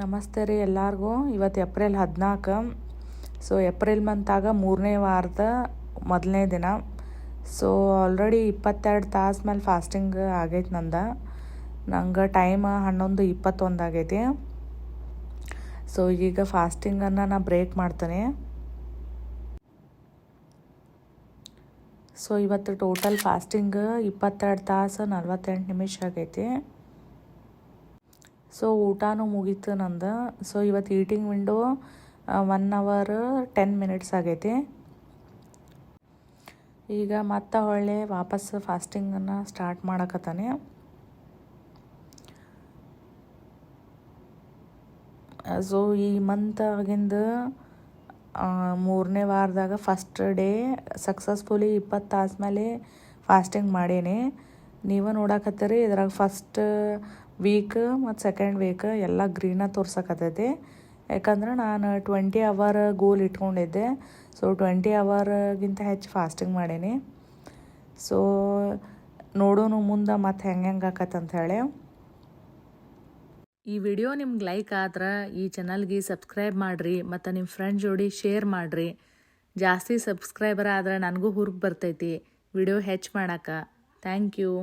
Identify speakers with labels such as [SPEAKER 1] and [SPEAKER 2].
[SPEAKER 1] ನಮಸ್ತೆ ರೀ ಎಲ್ಲರಿಗೂ. ಇವತ್ತು ಏಪ್ರಿಲ್ 14. ಸೊ ಏಪ್ರಿಲ್ ಮಂತಾಗ 3ನೇ ವಾರದ ಮೊದಲನೇ ದಿನ. ಸೊ ಆಲ್ರೆಡಿ 22 ತಾಸು ಮೇಲೆ ಫಾಸ್ಟಿಂಗ್ ಆಗೈತೆ ನಂಗೆ ಟೈಮ್ 11:21 ಆಗೈತಿ. ಸೊ ಈಗ ಫಾಸ್ಟಿಂಗನ್ನು ನಾನು ಬ್ರೇಕ್ ಮಾಡ್ತೇನೆ. ಸೊ ಇವತ್ತು ಟೋಟಲ್ ಫಾಸ್ಟಿಂಗ್ 22 ತಾಸು 48 ನಿಮಿಷ ಆಗೈತಿ. ಸೊ ಊಟನೂ ಮುಗೀತು ನಂದು. ಸೊ ಇವತ್ತು ಈಟಿಂಗ್ ವಿಂಡೋ 1 hour 10 minutes ಆಗೈತಿ. ಈಗ ಮತ್ತೆ ಹೊಳ್ಳೆ ವಾಪಸ್ ಫಾಸ್ಟಿಂಗನ್ನು ಸ್ಟಾರ್ಟ್ ಮಾಡಕತ್ತಾನೆ. ಸೊ ಈ ಮಂತಾಗಿಂದ 3ನೇ ವಾರದಾಗ ಫಸ್ಟ್ ಡೇ ಸಕ್ಸಸ್ಫುಲಿ 20 ತಾಸು ಮೇಲೆ ಫಾಸ್ಟಿಂಗ್ ಮಾಡೀನಿ. ನೀವು ನೋಡಕತ್ತೀರಿ ಇದ್ರಾಗ ಫಸ್ಟ್ ವೀಕ್ ಮತ್ತು ಸೆಕೆಂಡ್ ವೀಕ್ ಎಲ್ಲ ಗ್ರೀನ ತೋರ್ಸಕತ್ತೈತಿ. ಯಾಕಂದ್ರೆ ನಾನು 20 hour ಗೋಲ್ ಇಟ್ಕೊಂಡಿದ್ದೆ. ಸೊ 20 hourಗಿಂತ ಹೆಚ್ಚು ಫಾಸ್ಟಿಂಗ್ ಮಾಡೀನಿ. ಸೊ ನೋಡೋಣ ಮುಂದೆ ಮತ್ತು ಹೆಂಗೆ ಆಕತ್ತಂತ ಹೇಳಿ. ಈ ವಿಡಿಯೋ ನಿಮ್ಗೆ ಲೈಕ್ ಆದ್ರೆ ಈ ಚಾನಲ್ಗೆ ಸಬ್ಸ್ಕ್ರೈಬ್ ಮಾಡಿರಿ ಮತ್ತು ನಿಮ್ಮ ಫ್ರೆಂಡ್ ಜೋಡಿ ಶೇರ್ ಮಾಡಿರಿ. ಜಾಸ್ತಿ ಸಬ್ಸ್ಕ್ರೈಬರ್ ಆದ್ರೆ ನನಗೂ ಹುರುಪು ಬರ್ತೈತಿ ವಿಡಿಯೋ ಹೆಚ್ಚು ಮಾಡೋಕೆ. Thank you.